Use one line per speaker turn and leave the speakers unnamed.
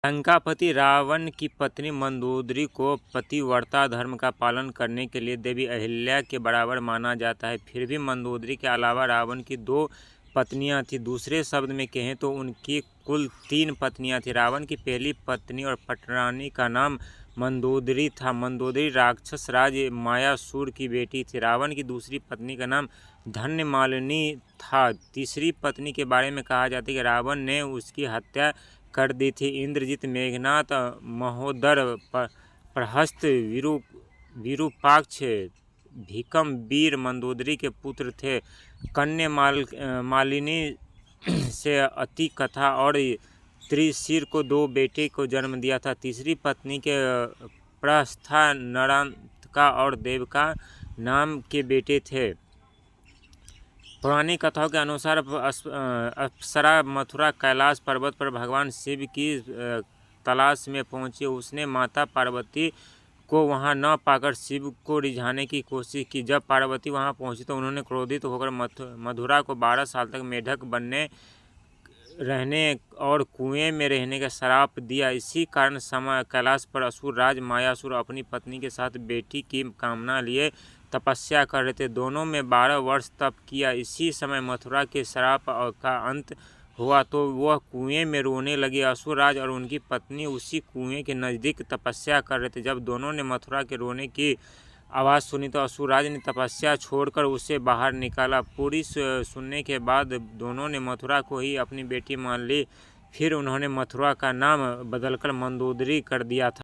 लंकापति रावण की पत्नी मंदोदरी को पतिव्रता धर्म का पालन करने के लिए देवी अहिल्या के बराबर माना जाता है। फिर भी मंदोदरी के अलावा रावण की 2 पत्नियां थीं। दूसरे शब्द में कहें तो उनकी कुल 3 पत्नियां थीं। रावण की पहली पत्नी और पटरानी का नाम मंदोदरी था। मंदोदरी राक्षस राज मायासुर की बेटी थी। रावण की दूसरी पत्नी का नाम धन्यमालिनी था। तीसरी पत्नी के बारे में कहा जाता है कि रावण ने उसकी हत्या कर दी थी। इंद्रजित, मेघनाद, महोदर, प्रहस्त, विरूपाक्ष, भीकम वीर मंदोदरी के पुत्र थे। कन्या मालिनी से अति कथा और त्रिशिर को 2 बेटे को जन्म दिया था। तीसरी पत्नी के प्रस्था, नरांतका और देवका नाम के बेटे थे। पौराणिक कथाओं के अनुसार अप्सरा मथुरा कैलाश पर्वत पर भगवान शिव की तलाश में पहुंची। उसने माता पार्वती को वहां न पाकर शिव को रिझाने की कोशिश की। जब पार्वती वहां पहुंची तो उन्होंने क्रोधित होकर मथुरा को 12 साल तक मेढक बनने रहने और कुएं में रहने का श्राप दिया। इसी कारण कैलाश पर असुर राज मायासुर अपनी पत्नी के साथ बेटी की कामना लिए तपस्या कर रहे थे। दोनों में 12 वर्ष तप किया। इसी समय मथुरा के श्राप का अंत हुआ तो वह कुएं में रोने लगे। असुर राज और उनकी पत्नी उसी कुएं के नज़दीक तपस्या कर रहे थे। जब दोनों ने मथुरा के रोने की आवाज़ सुनी तो असुरराज ने तपस्या छोड़कर उसे बाहर निकाला। पूरी सुनने के बाद दोनों ने मथुरा को ही अपनी बेटी मान ली। फिर उन्होंने मथुरा का नाम बदलकर मंदोदरी कर दिया था।